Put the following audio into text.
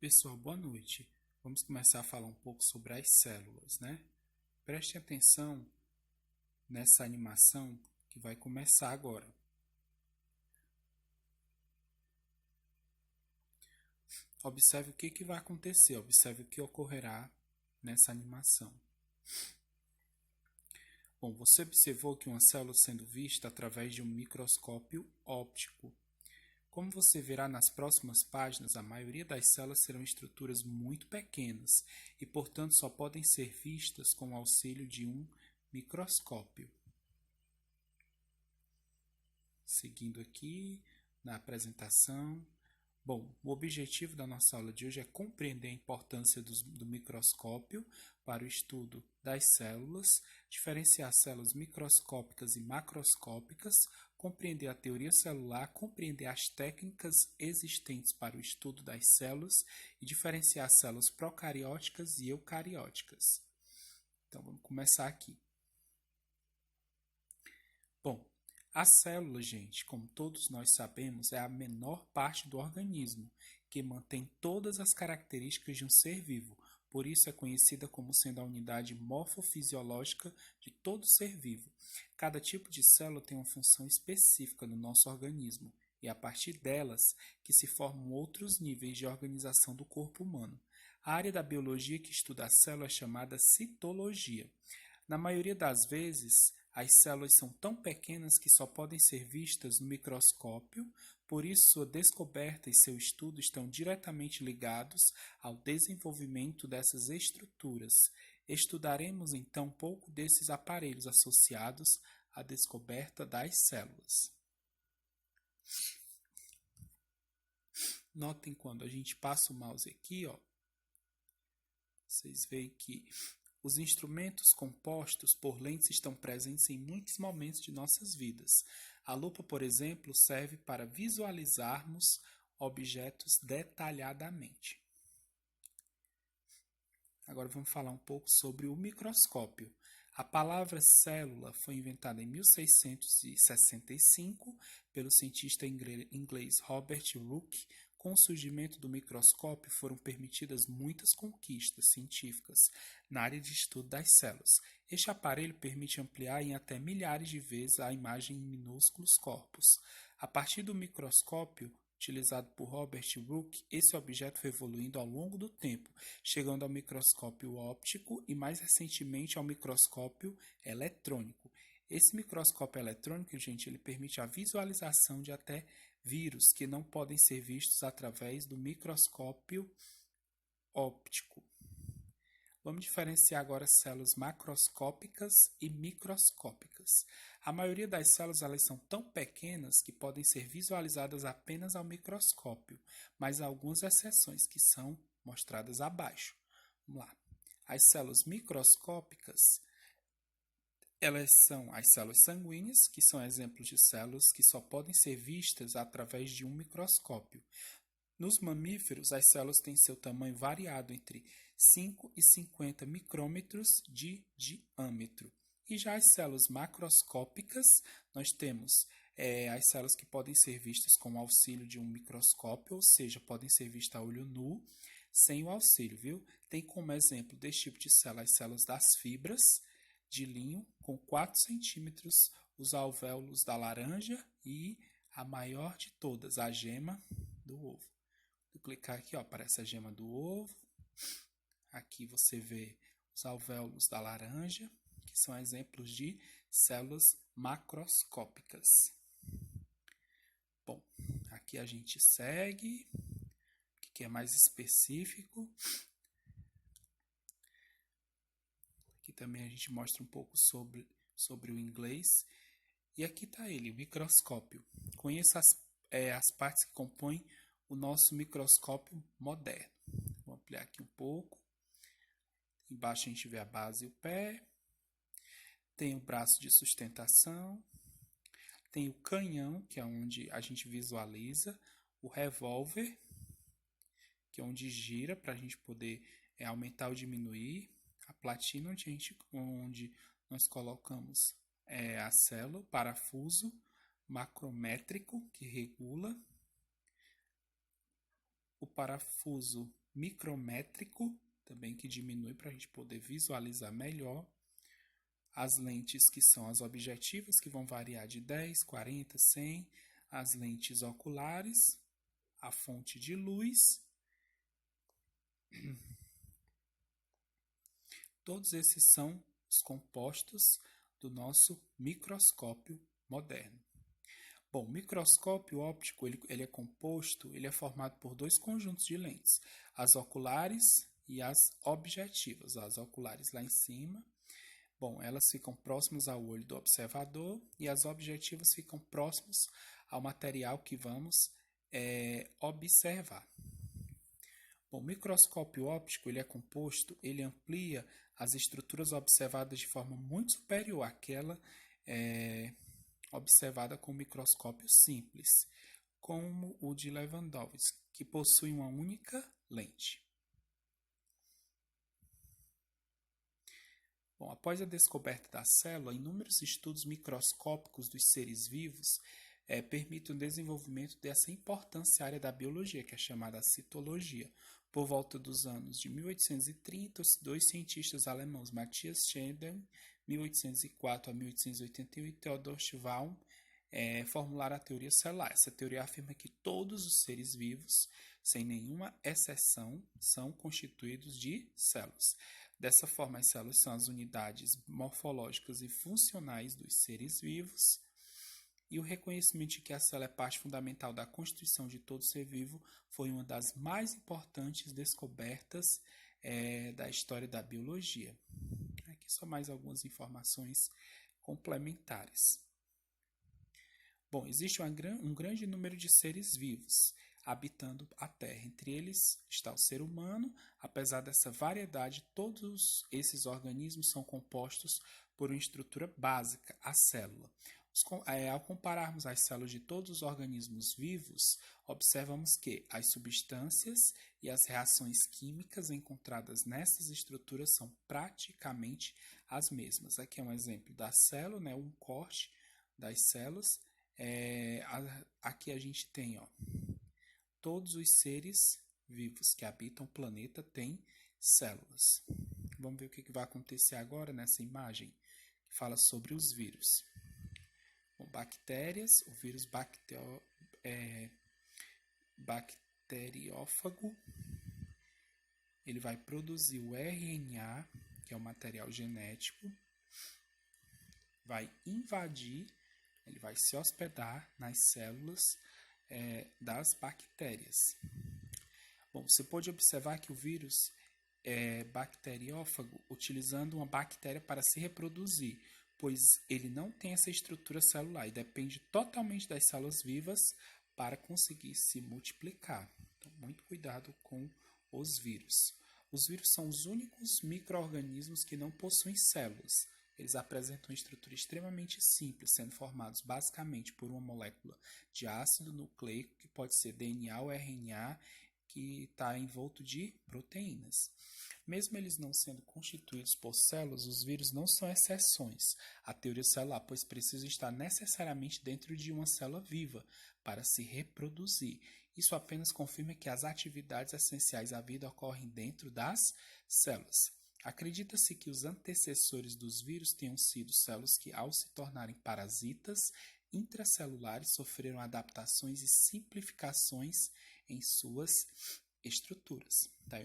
Pessoal, boa noite. Vamos começar a falar um pouco sobre as células, né? Preste atenção nessa animação que vai começar agora. Observe o que vai acontecer, observe o que ocorrerá nessa animação. Bom, você observou que uma célula sendo vista através de um microscópio óptico. Como você verá nas próximas páginas, a maioria das células serão estruturas muito pequenas e, portanto, só podem ser vistas com o auxílio de um microscópio. Seguindo aqui na apresentação. Bom, o objetivo da nossa aula de hoje é compreender a importância do microscópio para o estudo das células, diferenciar células microscópicas e macroscópicas, compreender a teoria celular, compreender as técnicas existentes para o estudo das células e diferenciar células procarióticas e eucarióticas. Então, vamos começar aqui. Bom, a célula, gente, como todos nós sabemos, é a menor parte do organismo, que mantém todas as características de um ser vivo. Por isso é conhecida como sendo a unidade morfofisiológica de todo ser vivo. Cada tipo de célula tem uma função específica no nosso organismo, e é a partir delas que se formam outros níveis de organização do corpo humano. A área da biologia que estuda a célula é chamada citologia. Na maioria das vezes, as células são tão pequenas que só podem ser vistas no microscópio, por isso sua descoberta e seu estudo estão diretamente ligados ao desenvolvimento dessas estruturas. Estudaremos então um pouco desses aparelhos associados à descoberta das células. Notem quando a gente passa o mouse aqui, ó, vocês veem que os instrumentos compostos por lentes estão presentes em muitos momentos de nossas vidas. A lupa, por exemplo, serve para visualizarmos objetos detalhadamente. Agora vamos falar um pouco sobre o microscópio. A palavra célula foi inventada em 1665 pelo cientista inglês Robert Hooke. Com o surgimento do microscópio foram permitidas muitas conquistas científicas na área de estudo das células. Este aparelho permite ampliar em até milhares de vezes a imagem em minúsculos corpos. A partir do microscópio utilizado por Robert Hooke, esse objeto foi evoluindo ao longo do tempo, chegando ao microscópio óptico e mais recentemente ao microscópio eletrônico. Esse microscópio eletrônico, gente, ele permite a visualização de até vírus que não podem ser vistos através do microscópio óptico. Vamos diferenciar agora células macroscópicas e microscópicas. A maioria das células elas são tão pequenas que podem ser visualizadas apenas ao microscópio, mas há algumas exceções que são mostradas abaixo. Vamos lá. As células microscópicas, elas são as células sanguíneas, que são exemplos de células que só podem ser vistas através de um microscópio. Nos mamíferos, as células têm seu tamanho variado entre 5 e 50 micrômetros de diâmetro. E já as células macroscópicas, nós temos as células que podem ser vistas com o auxílio de um microscópio, ou seja, podem ser vistas a olho nu, sem o auxílio, viu? Tem como exemplo desse tipo de célula as células das fibras de linho, com 4 centímetros, os alvéolos da laranja e a maior de todas, a gema do ovo. Vou clicar aqui, ó, aparece a gema do ovo. Aqui você vê os alvéolos da laranja, que são exemplos de células macroscópicas. Bom, aqui a gente segue, o que é mais específico. Aqui também a gente mostra um pouco sobre o inglês. E aqui está ele, o microscópio. Conheça as partes que compõem o nosso microscópio moderno. Vou ampliar aqui um pouco. Embaixo a gente vê a base e o pé. Tem o braço de sustentação. Tem o canhão, que é onde a gente visualiza. O revólver, que é onde gira para a gente poder aumentar ou diminuir. A platina, onde nós colocamos a célula. O parafuso macrométrico, que regula. o parafuso micrométrico, também que diminui para a gente poder visualizar melhor. As lentes que são as objetivas, que vão variar de 10, 40, 100. As lentes oculares, a fonte de luz. Todos esses são os compostos do nosso microscópio moderno. Bom, o microscópio óptico ele é composto, ele é formado por dois conjuntos de lentes, as oculares e as objetivas. As oculares lá em cima, bom, elas ficam próximas ao olho do observador e as objetivas ficam próximas ao material que vamos observar. Bom, o microscópio óptico ele é composto, ele amplia as estruturas observadas de forma muito superior àquela observada com microscópio simples, como o de Lewandowski, que possui uma única lente. Bom, após a descoberta da célula, inúmeros estudos microscópicos dos seres vivos permitem o desenvolvimento dessa importante área da biologia, que é chamada citologia. Por volta dos anos de 1830, os dois cientistas alemãos, Matthias Schleiden, 1804 a 1888, e Theodor Schwann, formularam a teoria celular. Essa teoria afirma que todos os seres vivos, sem nenhuma exceção, são constituídos de células. Dessa forma, as células são as unidades morfológicas e funcionais dos seres vivos, e o reconhecimento de que a célula é parte fundamental da constituição de todo ser vivo foi uma das mais importantes descobertas da história da biologia. Aqui só mais algumas informações complementares. Bom, existe um grande número de seres vivos habitando a Terra. Entre eles está o ser humano. Apesar dessa variedade, todos esses organismos são compostos por uma estrutura básica, a célula. Ao compararmos as células de todos os organismos vivos, observamos que as substâncias e as reações químicas encontradas nessas estruturas são praticamente as mesmas. Aqui é um exemplo da célula, né, um corte das células. Aqui a gente tem todos os seres vivos que habitam o planeta têm células. Vamos ver o que vai acontecer agora nessa imagem que fala sobre os vírus. Bom, bactérias, o vírus bacteriófago, ele vai produzir o RNA, que é o material genético, vai invadir, ele vai se hospedar nas células das bactérias. Bom, você pode observar que o vírus é bacteriófago utilizando uma bactéria para se reproduzir, pois ele não tem essa estrutura celular e depende totalmente das células vivas para conseguir se multiplicar. Então, muito cuidado com os vírus. Os vírus são os únicos micro-organismos que não possuem células. Eles apresentam uma estrutura extremamente simples, sendo formados basicamente por uma molécula de ácido nucleico, que pode ser DNA ou RNA, que está envolto de proteínas. Mesmo eles não sendo constituídos por células, os vírus não são exceções à teoria celular, pois precisam estar necessariamente dentro de uma célula viva para se reproduzir. Isso apenas confirma que as atividades essenciais à vida ocorrem dentro das células. Acredita-se que os antecessores dos vírus tenham sido células que, ao se tornarem parasitas intracelulares, sofreram adaptações e simplificações em suas estruturas. Tá?